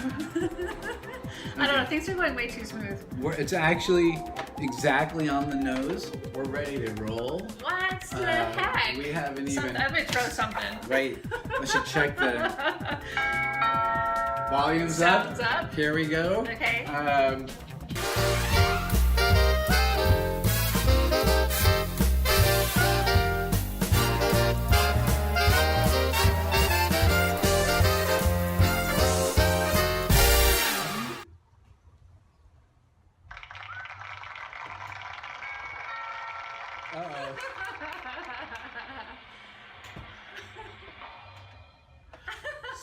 I don't know. Things are going way too smooth. It's actually exactly on the nose. We're ready to roll. What the heck? We haven't even... I'm going to throw something. Wait. I should check the... Volume's Sounds up. Here we go. Okay.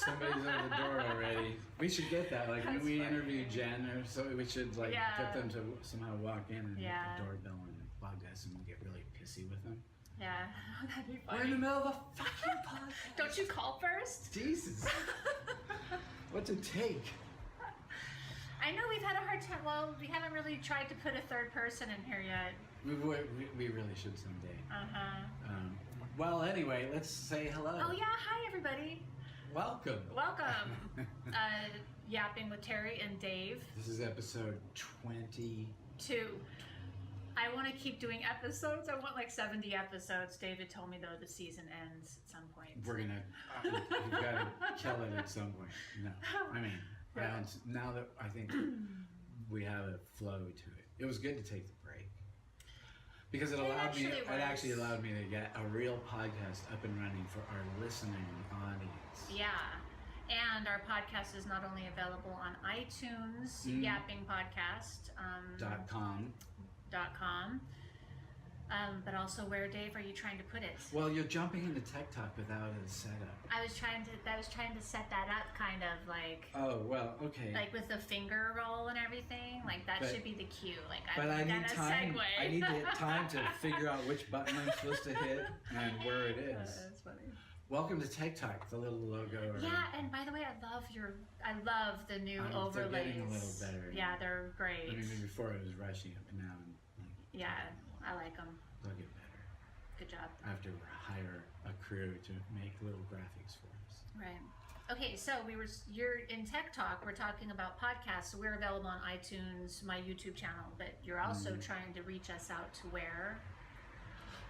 Somebody's at the door already. We should get that. Like when we interview Jen or so, we should like get them to somehow walk in and hit the doorbell and bug us, and we'll get really pissy with them. Yeah, that'd be funny. We're in the middle of a fucking podcast. Don't you call first? Jesus. What's it take? I know we've had a hard time. Well, we haven't really tried to put a third person in here yet. We really should someday. Well, anyway, let's say hello. Oh yeah, hi everybody. Welcome. Yapping with Teri and Dave. This is episode 22. I want to keep doing episodes. I want like 70 episodes. David told me though the season ends at some point. We're gonna, we've got to kill it at some point. No, I mean, now that I think we have a flow to it. It was good to take the break because it actually allowed me to get a real podcast up and running for our listening audience. Yeah. And our podcast is not only available on iTunes, Yapping Podcast, .com, but also where, Dave, are you trying to put it? Well, you're jumping into Tech Talk without a setup. I was trying to set that up, kind of like. Oh well, okay. Like with the finger roll and everything, like that should be the cue. Like I need time. I need time to figure out which button I'm supposed to hit and where it is. That's funny. Welcome to Tech Talk, the little logo. Yeah, and by the way, I love the new overlays. They're getting a little better. Yeah, they're great. I mean, before it was rushing up, and now I like them. They'll get better. Good job. I have to hire a crew to make little graphics for us. Right. Okay, so you're in Tech Talk. We're talking about podcasts. So we're available on iTunes, my YouTube channel, but you're also trying to reach us out to where?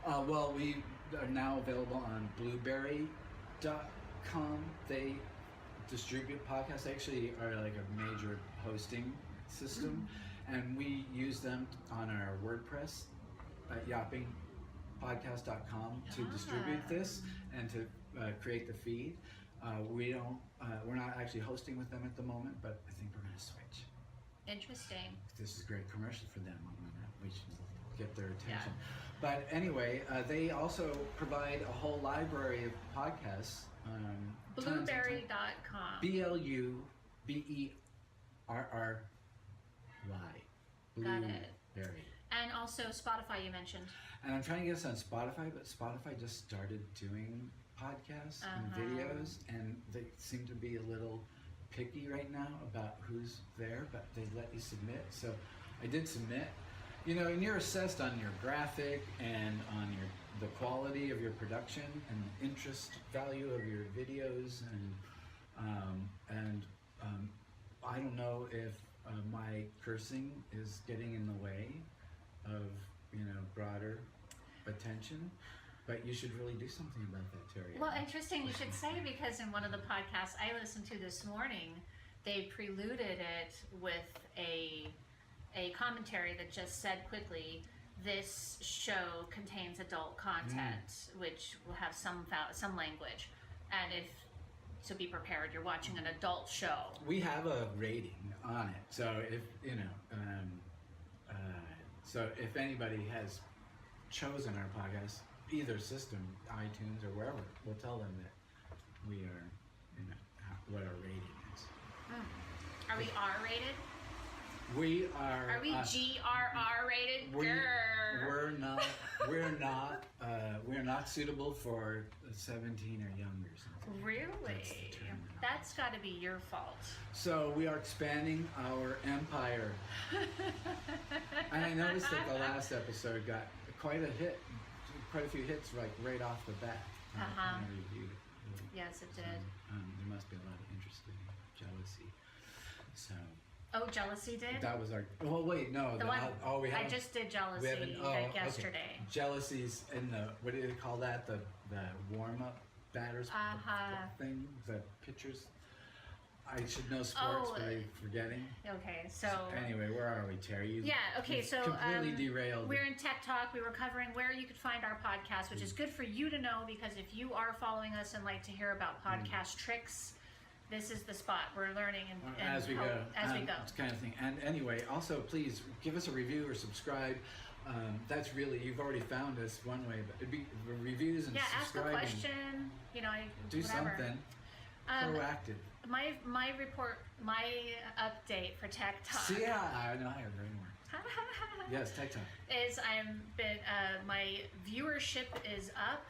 Well, we are now available on blueberry.com. They distribute podcasts. They actually are like a major hosting system, and we use them on our WordPress at yappingpodcast.com to distribute this and to create the feed. We're not actually hosting with them at the moment, but I think we're going to switch. Interesting. This is a great commercial for them. We should get their attention. Yeah. But anyway, they also provide a whole library of podcasts. Blueberry.com. BLUBERRY. Got it. Blueberry. And also Spotify, you mentioned. And I'm trying to get us on Spotify, but Spotify just started doing podcasts and videos, and they seem to be a little picky right now about who's there, but they let you submit. So I did submit. You know, and you're assessed on your graphic and on the quality of your production and the interest value of your videos, and I don't know if my cursing is getting in the way of broader attention, but you should really do something about that, Teri. Well, interesting you should say, because in one of the podcasts I listened to this morning, they preluded it with a commentary that just said quickly, this show contains adult content, which will have some language, and so be prepared, you're watching an adult show. We have a rating on it, so if anybody has chosen our podcast, either system, iTunes or wherever, we'll tell them that we are, what our rating is. Are we R-rated? We are. Are we GRR rated? We're not suitable for 17 or younger. Really? That's got to be your fault. So we are expanding our empire. And I noticed that the last episode got quite a few hits right off the bat. When I reviewed it. Yes, it did. There must be a lot of interest in jealousy. So Oh, jealousy did? that was our. Well, wait, no. The one, we I haven't. just did jealousy Okay. yesterday. Jealousy's in the, what do they call that? The warm up batters thing. The pitchers. I should know sports, but I'm forgetting. Okay, so Anyway, where are we, Teri? okay, so completely derailed. We're in Tech Talk. We were covering where you could find our podcast, which is good for you to know, because if you are following us and like to hear about podcast tricks, this is the spot. We're learning and as we go. As we go. Kind of thing. And anyway, also please give us a review or subscribe. That's really, you've already found us one way, but it'd be reviews and subscribing. Ask a question. Do whatever. something proactive. My report, my update for Tech Talk. See, I know I have brain work. Yes, Tech Talk. Is my viewership is up.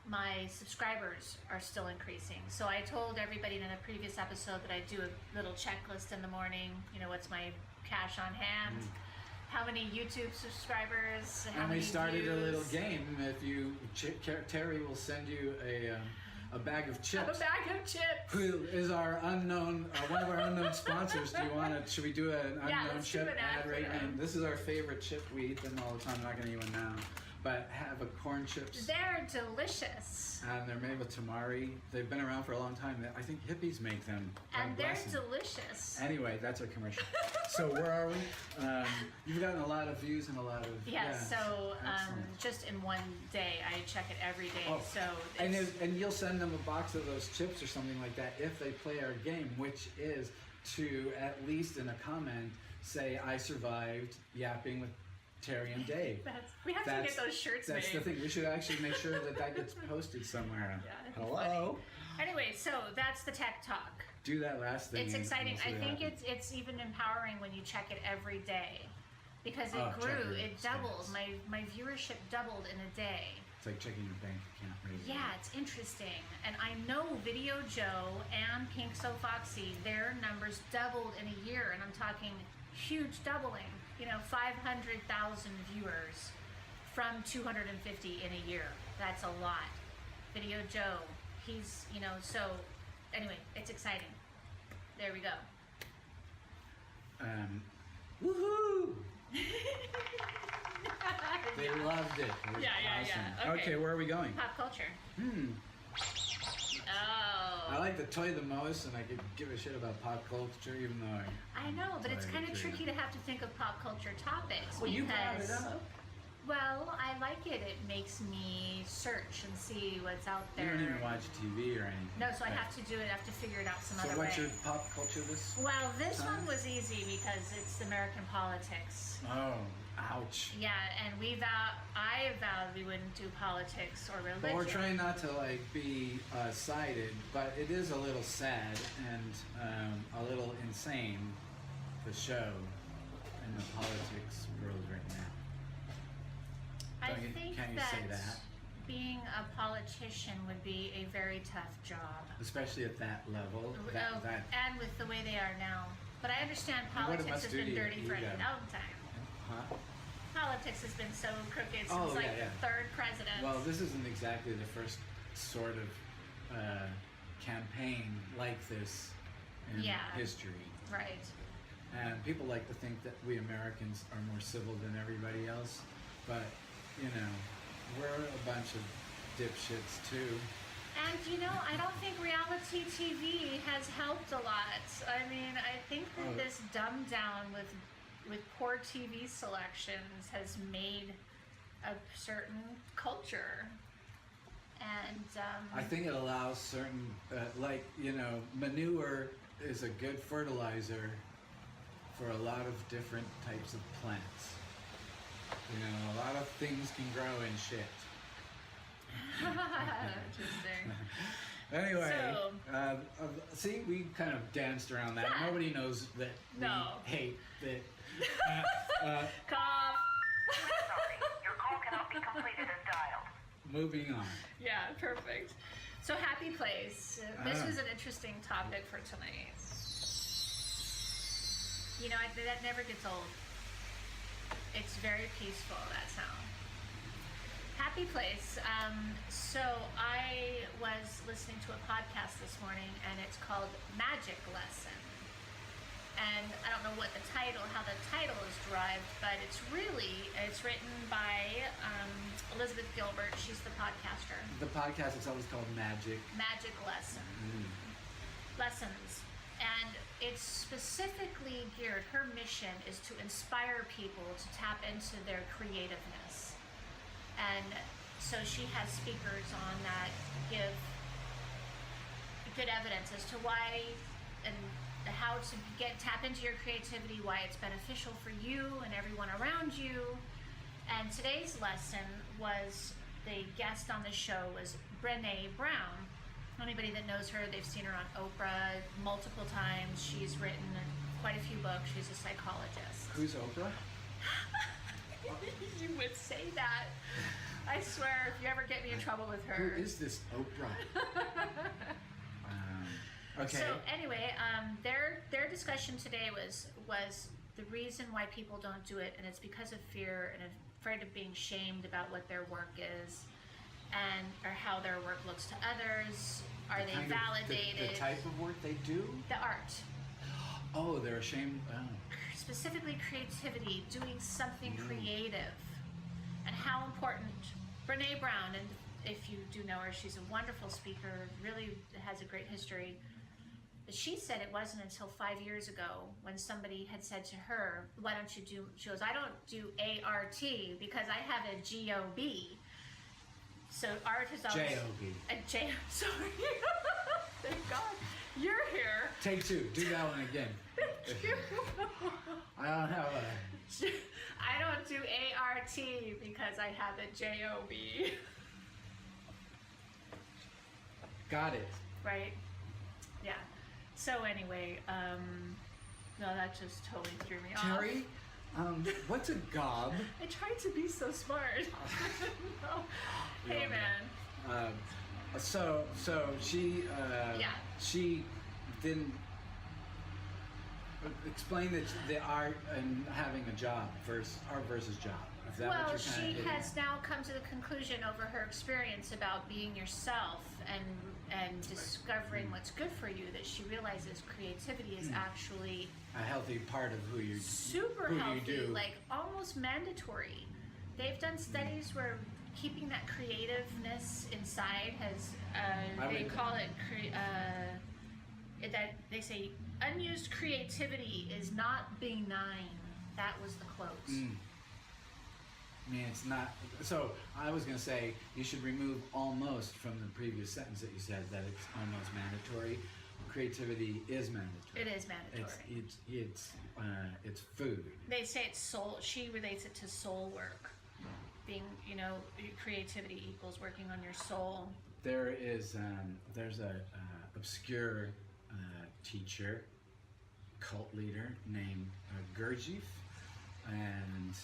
My subscribers are still increasing. So I told everybody in a previous episode that I do a little checklist in the morning. What's my cash on hand? How many YouTube subscribers? How and many we started views? a little game. If you, Teri will send you a bag of chips. A bag of chips. Who is our unknown, one of our unknown sponsors? Should we do an unknown chip do an ad right for now? them. This is our favorite chip. We eat them all the time. I'm not going to eat one now. But have a corn chips. They're delicious. And they're made with tamari. They've been around for a long time. I think hippies make them. And they're bless them. delicious. Anyway, that's our commercial. So where are we? You've gotten a lot of views and a lot of... Yes, so excellent. just in one day, I check it every day. Oh, So and you'll send them a box of those chips or something like that if they play our game, which is to, at least in a comment, say, I survived yapping with Teri and Dave. we have to get those shirts made. That's the thing. We should actually make sure that gets posted somewhere. Yeah, it'd be Hello? funny. Anyway, so that's the Tech Talk. Do that last thing. It's exciting. We'll I see what think happens. it's even empowering when you check it every day, because it check grew. your It doubled. stats. My viewership doubled in a day. It's like checking your bank account. Right? Yeah, it's interesting. And I know Video Joe and Pink So Foxy, their numbers doubled in a year, and I'm talking huge doubling. 500,000 viewers from 250 in a year. That's a lot. Video Joe, he's, so anyway, it's exciting. There we go. Woohoo! They loved it. It was awesome. yeah. Okay. Where are we going? Pop culture. I like the toy the most, and I could give a shit about pop culture, even though I know, but it's kind of true. tricky to have to think of pop culture topics. Well, you brought it because, up. Well, I like it. It makes me search and see what's out there. You don't even watch TV or anything. No, so I have to do it. I have to figure it out some other So what's way. your pop culture this? Well, this time? one was easy because it's American politics. Oh, ouch. Yeah, and I vowed we wouldn't do politics or religion. But we're trying not to be sided, but it is a little sad and a little insane, the show in the politics world right now. I think can you say that? Being a politician would be a very tough job. Especially at that level. And with the way they are now. But I understand And what it politics must has do to been you, dirty for a ego. long time. Huh? Politics has been so crooked since Oh, yeah, the third president. Well, this isn't exactly the first sort of campaign like this in history. Right. And people like to think that we Americans are more civil than everybody else, but we're a bunch of dipshits too. And I don't think reality TV has helped a lot. I mean, I think that this dumbed down with poor TV selections has made a certain culture. And I think it allows certain, manure is a good fertilizer for a lot of different types of plants. A lot of things can grow in shit. Interesting. Anyway, So- see, we kind of danced around that. Yeah. Nobody knows that No. we hate that. Cough. Sorry, your call cannot be completed as dialed. Moving on. Yeah, perfect. So Happy Place. This Ah. was an interesting topic for tonight. That never gets old. It's very peaceful, that sound. Happy Place. So I was listening to a podcast this morning, and it's called Magic Lesson. and I don't know how the title is derived, but it's written by Elizabeth Gilbert. She's the podcaster. The podcast is always called Magic Lessons. And it's specifically geared, her mission is to inspire people to tap into their creativeness. And so she has speakers on that give good evidence as to why and how to tap into your creativity, why it's beneficial for you and everyone around you. And today's lesson was, the guest on the show was Brené Brown. Anybody that knows her, they've seen her on Oprah multiple times. She's written quite a few books. She's a psychologist. Who's Oprah? You would say that. I swear, if you ever get me in trouble with her. Who is this Oprah? Okay. So anyway, their discussion today was the reason why people don't do it, and it's because of fear and afraid of being shamed about what their work is, and or how their work looks to others. Are they validated? The type of work they do? The art. Oh, they're ashamed. Oh. Specifically creativity, doing something creative, and how important. Brené Brown, and if you do know her, she's a wonderful speaker, really has a great history. But she said it wasn't until 5 years ago when somebody had said to her, why don't you do, she goes, I don't do ART because I have a GOB. So art is always... J-O-B. Sorry. Thank God. You're here. Take two. Do that one again. I don't have a... I don't do ART because I have a JOB. Got it. Right? Yeah. So anyway, no, that just totally threw me off. Teri, what's a gob? I tried to be so smart. No. Hey, man. So she she didn't explain that the art and having a job art versus job. Is that what Well, you're she getting has at? now come to the conclusion over her experience about being yourself and discovering what's good for you, that she realizes creativity is actually a healthy part of who you super who healthy, you do. like almost mandatory. They've done studies where keeping that creativeness inside has they call it that they say unused creativity is not benign. That was the quote. I mean, it's not. So I was going to say you should remove almost from the previous sentence that you said that it's almost mandatory. Creativity is mandatory. It is mandatory. It's food. They say it's soul. She relates it to soul work. Being, creativity equals working on your soul. There's a obscure teacher, cult leader named Gurdjieff, and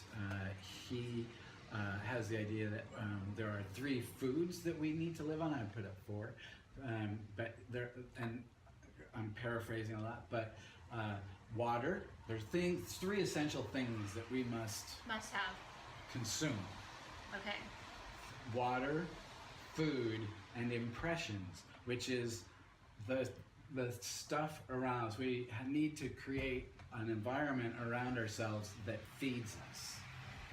he has the idea that there are 3 foods that we need to live on. I put up 4, but there, and I'm paraphrasing a lot, but water. There's 3 essential things that we must have. consume. Okay. Water, food, and impressions, which is the stuff around us. We need to create an environment around ourselves that feeds us,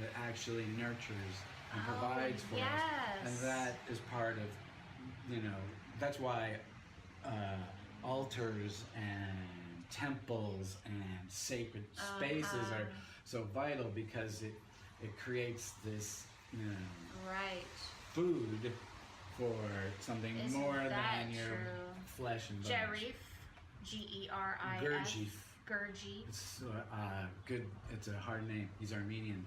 that actually nurtures and provides for us. And that is part of, that's why altars and temples and sacred spaces are so vital, because it creates this, right, food for something Isn't more that than your true? flesh and bones. Gerif, G-E-R-I-F. Gurdjieff. It's good. It's a hard name. He's Armenian.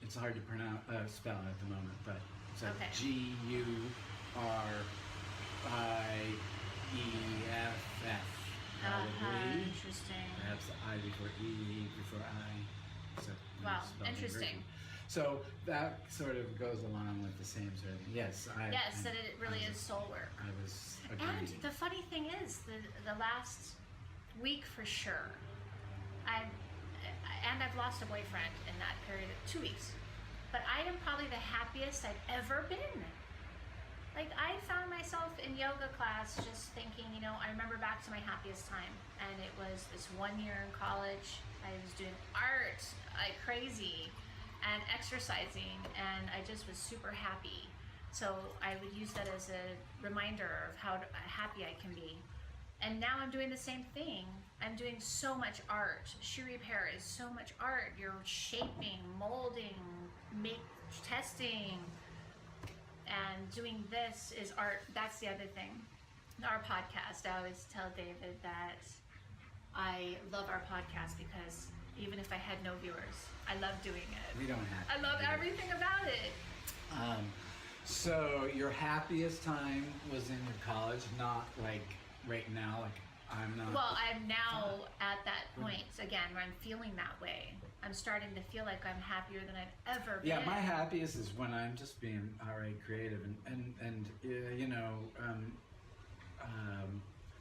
It's hard to pronounce, spell at the moment, but it's like G-U-R-I-E-F-F. Probably. Interesting. Perhaps the I before E before I. So, Wow, spelled interesting. So that sort of goes along with the same sort of, yes. That it really is soul work. I was agreeing. And the funny thing is, the last week for sure, I've lost a boyfriend in that period of 2 weeks, but I am probably the happiest I've ever been. Like, I found myself in yoga class just thinking, I remember back to my happiest time, and it was this 1 year in college. I was doing art like crazy and exercising, and I just was super happy. So I would use that as a reminder of how happy I can be. And now I'm doing the same thing. I'm doing so much art. Shoe repair is so much art. You're shaping, molding, testing, and doing this is art. That's the other thing. Our podcast, I always tell David that I love our podcast because even if I had no viewers, I love doing it. We don't have I love everything about it. So your happiest time was in your college, not like right now, like I'm not. Well, I'm now at that point again where I'm feeling that way. I'm starting to feel like I'm happier than I've ever been. Yeah, my happiest is when I'm just being outright creative and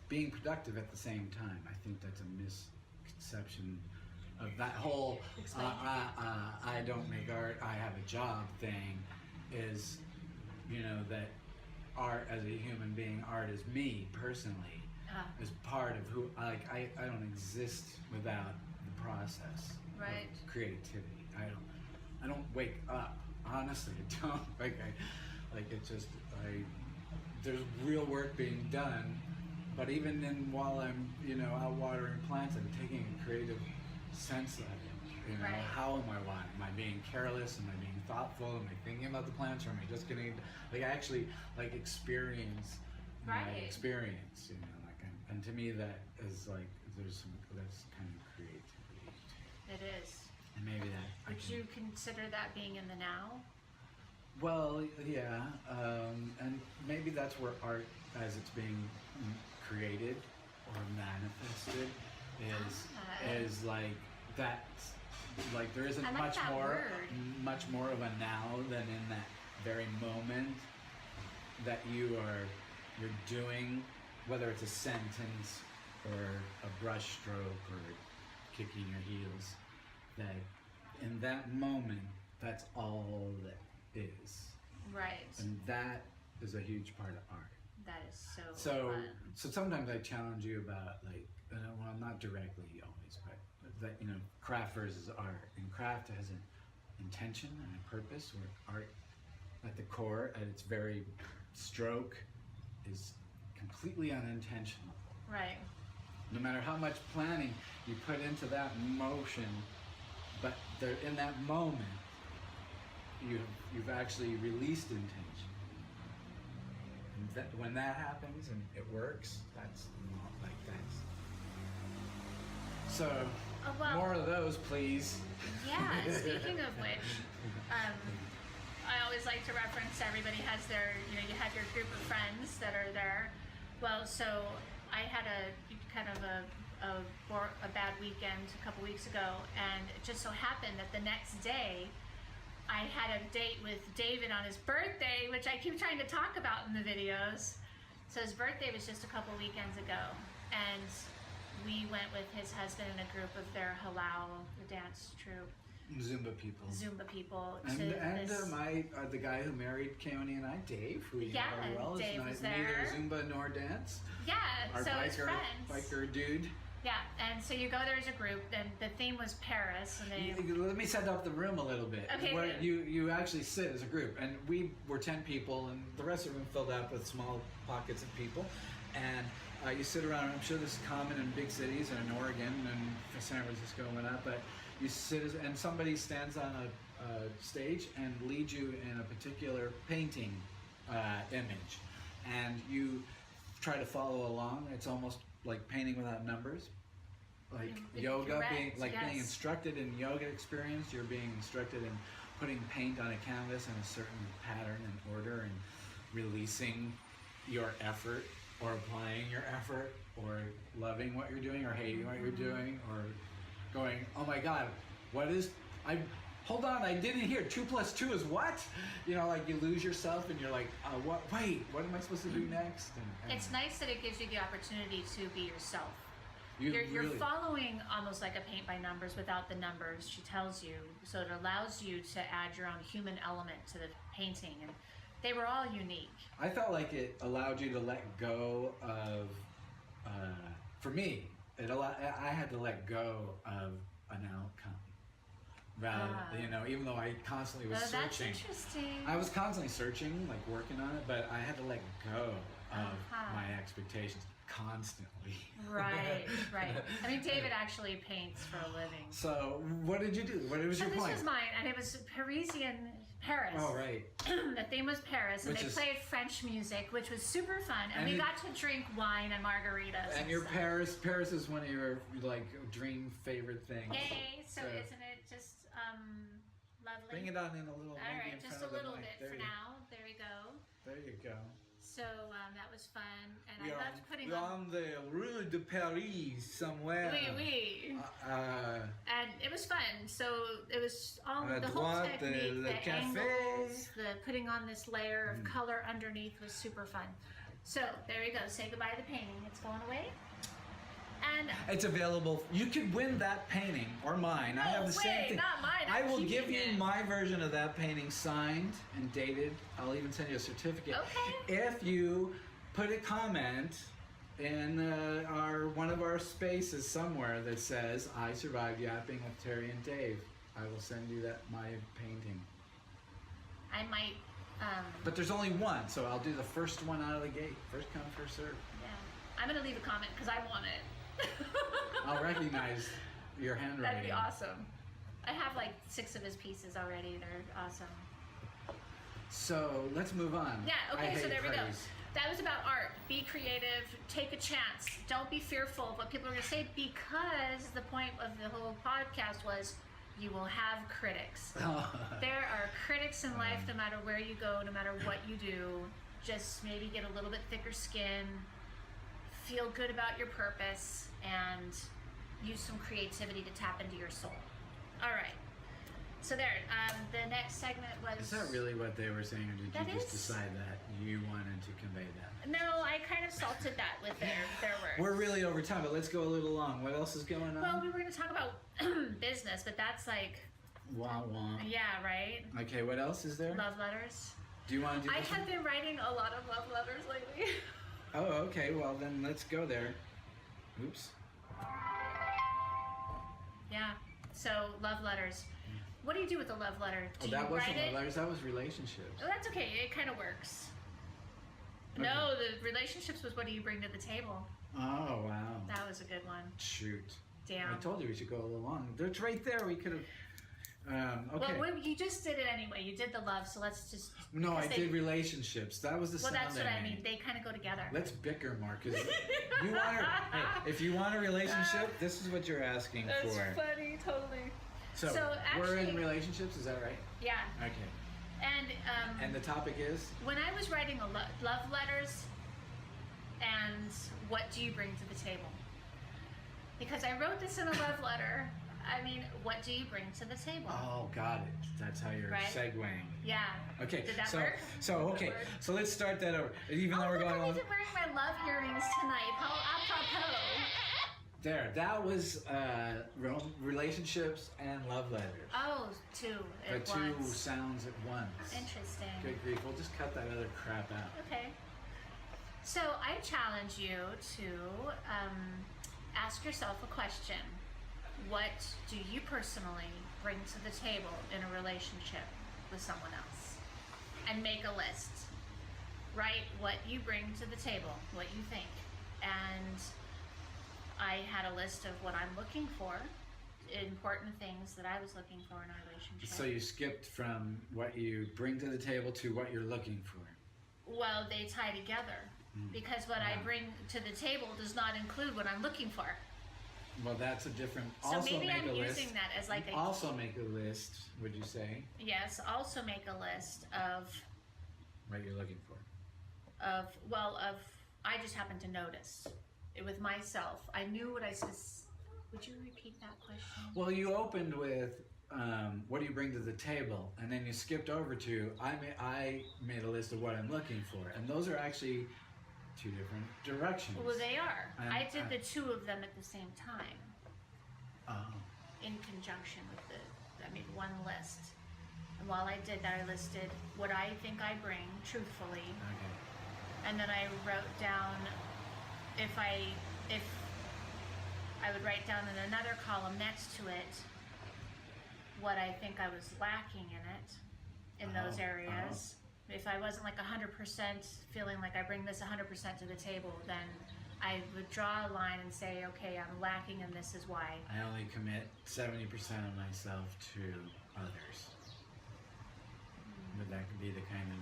being productive at the same time. I think that's a misconception of that whole I don't make art, I have a job thing. Is that art as a human being, art is me personally, is part of who I don't exist without the process of creativity. I don't wake up, honestly. I don't there's real work being done, but even while I'm out watering plants, I'm taking a creative sense of it. How am I being careless? Am I being thoughtful? Am I thinking about the plants, or am I just getting I actually experience my experience? And to me that is that's kind of creativity. It is. And maybe that. Would you consider that being in the now? Well, yeah, and maybe that's where art, as it's being created or manifested, is like that. Like there isn't much more of a now than in that very moment that you're doing, whether it's a sentence or a brush stroke or kicking your heels. That in that moment, that's all that is. Right. And that is a huge part of art. That is so fun. So sometimes I challenge you about well, not directly always, but that craft versus art. And craft has an intention and a purpose, where art at the core, at its very stroke, is completely unintentional. Right. No matter how much planning you put into that motion, but in that moment, you've actually released intention. And when that happens and it works, that's. So, more of those, please. Yeah, speaking of which, I always like to reference everybody has their, you have your group of friends that are there. Well, so I had a bad weekend a couple weeks ago, and it just so happened that the next day I had a date with David on his birthday, which I keep trying to talk about in the videos. So his birthday was just a couple weekends ago, and we went with his husband and a group of their halal, the dance troupe. Zumba people. And the guy who married Keone and I, Dave, who you know very well, Dave is was there. Neither Zumba nor dance. Yeah, our so it's friends. Biker dude. Yeah, and so you go there as a group, and the theme was Paris, and Let me set up the room a little bit. Okay. Where you actually sit as a group, and we were 10 people, and the rest of the room filled out with small pockets of people, and you sit around. I'm sure this is common in big cities and in Oregon and San Francisco and whatnot, but you sit and somebody stands on a stage and leads you in a particular painting image, and you try to follow along. It's almost like painting without numbers, like yoga, being instructed in yoga experience. You're being instructed in putting paint on a canvas in a certain pattern and order, and releasing your effort, or applying your effort, or loving what you're doing, or hating what you're doing, or going, oh my God, hold on, I didn't hear 2 + 2 is what? You lose yourself, and you're like, what am I supposed to do next? And it's nice that it gives you the opportunity to be yourself. You're following almost like a paint by numbers without the numbers she tells you, so it allows you to add your own human element to the painting, and they were all unique. I felt like it allowed you to let go of for me, I had to let go of an outcome. Rather, even though I constantly was searching. That's interesting. I was constantly searching, like working on it, but I had to let go of my expectations constantly. Right. I mean, David actually paints for a living. So, what did you do? What was your point? This was mine, and it was Paris. Oh, right. The theme was Paris, and they played French music, which was super fun, and we got to drink wine and margaritas. And your Paris is one of your like dream favorite things. Yay! So isn't it just lovely? Bring it on in a little. All right, just a little bit for now. There we go. There you go. So that was fun, and I loved putting on the Rue de Paris somewhere. Oui. And it was fun. So it was all the whole technique, the angles, the putting on this layer of color underneath was super fun. So there you go. Say goodbye to the painting. It's going away. And it's available. You could win that painting or mine. No, I have the same thing. Not mine. I will give you my version of that painting signed and dated. I'll even send you a certificate. Okay. If you put a comment in one of our spaces somewhere that says, "I survived yapping with Teri and Dave," I will send you my painting. I might. But there's only one, so I'll do the first one out of the gate. First come, first serve. Yeah. I'm gonna leave a comment because I want it. I'll recognize your handwriting. That'd be awesome. I have like 6 of his pieces already. They're awesome. So let's move on. Yeah, okay, so there we go. That was about art. Be creative, take a chance. Don't be fearful of what people are going to say, because the point of the whole podcast was you will have critics. There are critics in life no matter where you go, no matter what you do. Just maybe get a little bit thicker skin, feel good about your purpose, and use some creativity to tap into your soul. All right. So there, the next segment was... Is that really what they were saying, or did you just is? decide that you wanted to convey that? No, I kind of salted that with their words. We're really over time, but let's go a little long. What else is going on? Well, we were going to talk about business, but that's like... Wah, wah. Yeah, right? Okay, what else is there? Love letters. Do you want to do I this have one? been writing a lot of love letters lately. Oh, okay, well then let's go there. Oops. Yeah, so love letters. What do you do with a love letter? Do that you wasn't write it? love letters, that was relationships. Oh, that's okay. It kind of works. Okay. No, the relationships was what do you bring to the table? Oh, wow. That was a good one. Shoot. Damn. I told you we should go a little long. It's right there. We could have... okay. Well, you just did it anyway. You did the love, so let's just... No, I did relationships. That was the sound that's what I made. mean. They kind of go together. Let's bicker more, because if you want a relationship, this is what you're asking That's for. That's funny, totally. So actually, we're in relationships, is that right? Yeah. Okay. And the topic is? When I was writing love letters, and what do you bring to the table? Because I wrote this in a love letter. I mean, what do you bring to the table? Oh, got it. That's how you're segueing. Yeah. Okay. Did that work? So let's start that over. Even though we're going on. I'm wearing my love earrings tonight. How apropos. There. That was relationships and love letters. Oh, two at two once. sounds at once. Interesting. Good grief. We'll just cut that other crap out. Okay. So I challenge you to ask yourself a question. What do you personally bring to the table in a relationship with someone else? And make a list. Write what you bring to the table, what you think. And I had a list of what I'm looking for, important things that I was looking for in a relationship. So you skipped from what you bring to the table to what you're looking for. Well, they tie together. Because what I bring to the table does not include what I'm looking for. Well, that's a different. So also maybe make I'm a using list. that as like a. Also make a list. Would you say? Yes. Also make a list of. What you're looking for. Of I just happened to notice it with myself. I knew what I. Would you repeat that question? Well, you opened with. What do you bring to the table? And then you skipped over to I made a list of what I'm looking for, and those are actually two different directions. Well, they are. I did the two of them at the same time. Oh. In conjunction with one list. And while I did that, I listed what I think I bring truthfully. Okay. And then I wrote down if I would write down in another column next to it what I think I was lacking in it, in those areas. If I wasn't like 100% feeling like I bring this 100% to the table, then I would draw a line and say, okay, I'm lacking and this is why. I only commit 70% of myself to others. Would that be the kind of,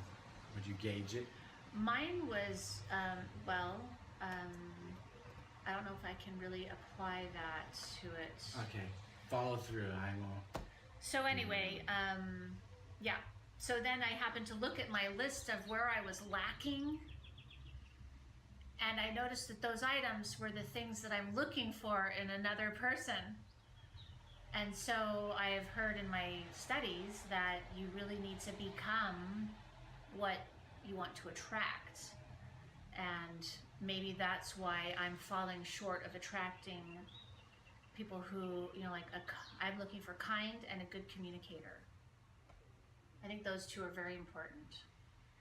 would you gauge it? Mine was, I don't know if I can really apply that to it. Okay, follow through, I won't. So anyway, yeah. So then I happened to look at my list of where I was lacking, and I noticed that those items were the things that I'm looking for in another person. And so I have heard in my studies that you really need to become what you want to attract. And maybe that's why I'm falling short of attracting people who, I'm looking for kind and a good communicator. I think those two are very important.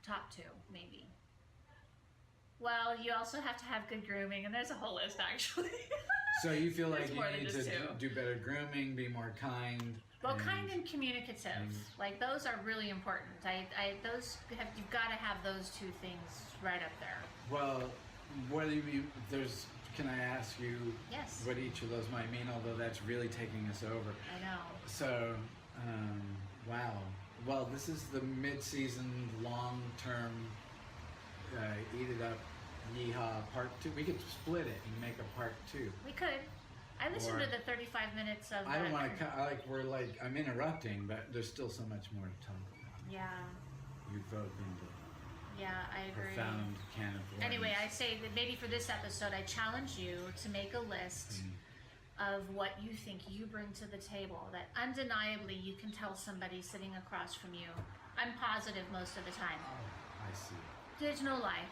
Top two, maybe. Well, you also have to have good grooming, and there's a whole list, actually. So you feel like you more than need to just two. do better grooming, be more kind. Well, kind and communicative, like those are really important. You've got to have those two things right up there. Well, what do you mean? Can I ask you Yes. what each of those might mean? Although that's really taking us over. I know. So, wow. Well, this is the mid-season, long-term, eat it up, yeehaw part 2. We could split it and make a part 2. We could. I listened Or- to the 35 minutes of I don't that. want to. I'm interrupting, but there's still so much more to talk about. Yeah, You've opened I a agree. profound can of worms. Anyway, I say that maybe for this episode, I challenge you to make a list of what you think you bring to the table, that undeniably you can tell somebody sitting across from you. I'm positive most of the time. Oh, I see. There's no lie.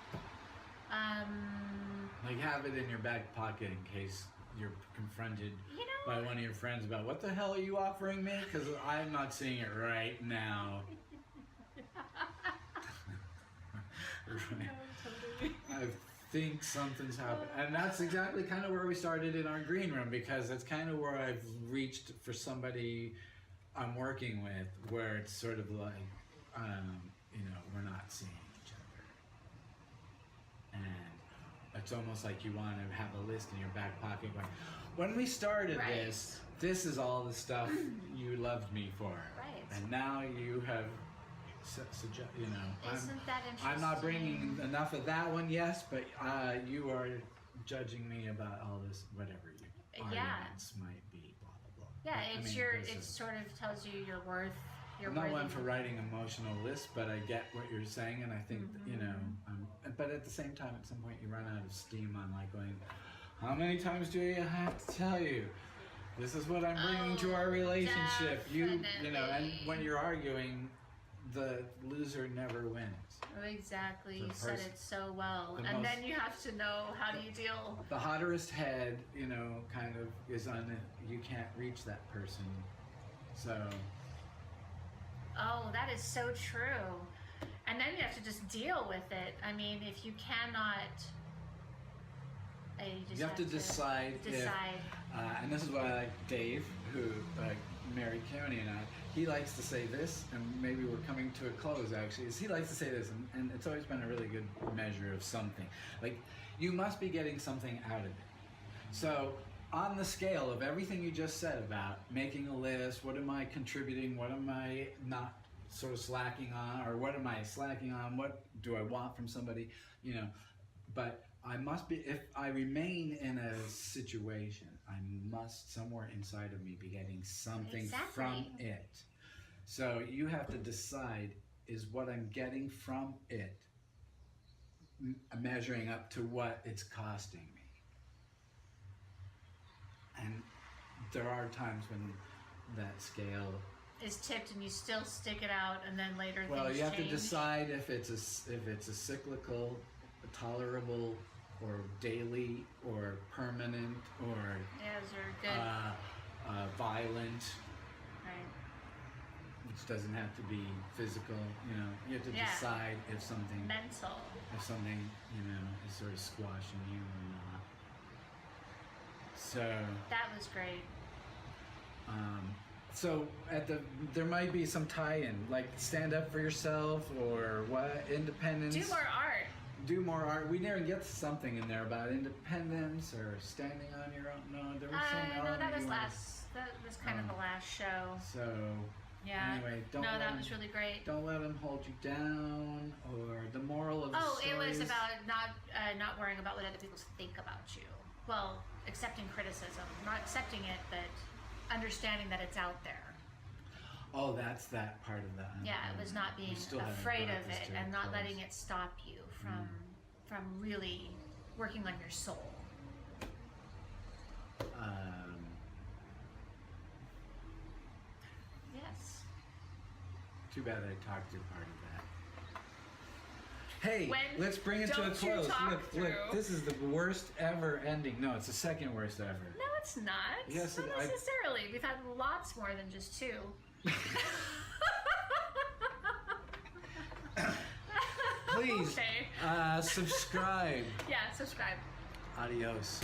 Like have it in your back pocket in case you're confronted by one of your friends about what the hell are you offering me? Because I'm not seeing it right now. I think something's happened. And that's exactly kind of where we started in our green room, because that's kind of where I've reached for somebody I'm working with, where it's sort of like, we're not seeing each other. And it's almost like you want to have a list in your back pocket going, when we started Right. this is all the stuff you loved me for. Right. And now you have Isn't that interesting? I'm not bringing enough of that one, yes, but you are judging me about all this, whatever your arguments might be, blah, blah, blah. Yeah, it sort of tells you your worth, your I'm not one worthiness. for writing emotional lists, but I get what you're saying, and I think, but at the same time, at some point, you run out of steam on like going, how many times do you have to tell you? This is what I'm bringing to our relationship. And when you're arguing, the loser never wins. Exactly, The you said person- it so well. the And most- then you have to know, how do you deal? The hotterest head, kind of is on you can't reach that person. So, Oh, that is so true. And then you have to just deal with it. I mean, if you cannot, you just you have to decide if, and this is why I like Dave, who married Keone and I. He likes to say this, and maybe we're coming to a close actually, is he likes to say this, and it's always been a really good measure of something. Like, you must be getting something out of it. So, on the scale of everything you just said about making a list, what am I contributing, what am I not sort of slacking on, or what am I slacking on, what do I want from somebody, but I must be, if I remain in a situation, I must somewhere inside of me be getting something from it. So you have to decide, is what I'm getting from it measuring up to what it's costing me? And there are times when that scale is tipped and you still stick it out, and then later well, things you have change. to decide if it's a cyclical, tolerable, or daily, or permanent, or Yes, or good. violent, Right. which doesn't have to be physical. You have to Yeah. decide if something Mental. is sort of squashing you or not. So That was great. so there might be some tie-in, like stand up for yourself or what, independence. Do more art. Do more art. We never get something in there about independence or standing on your own. No, there was some No, element that was you That was kind of the last show. So Yeah. anyway, that was really great. Don't let them hold you down, or the moral of the story. It was about not worrying about what other people think about you. Well, accepting criticism, not accepting it, but understanding that it's out there. Oh, that's that part of that. Yeah, it was not being afraid of it and not letting it stop you from really working on your soul. Yes. Too bad I talked through part of that. Hey, When let's bring it to a don't you close. talk Look, through? this is the worst ever ending. No, it's the second worst ever. No, it's not. Yes, not necessarily. We've had lots more than just two. Please, Okay. subscribe. Yeah, subscribe. Adios.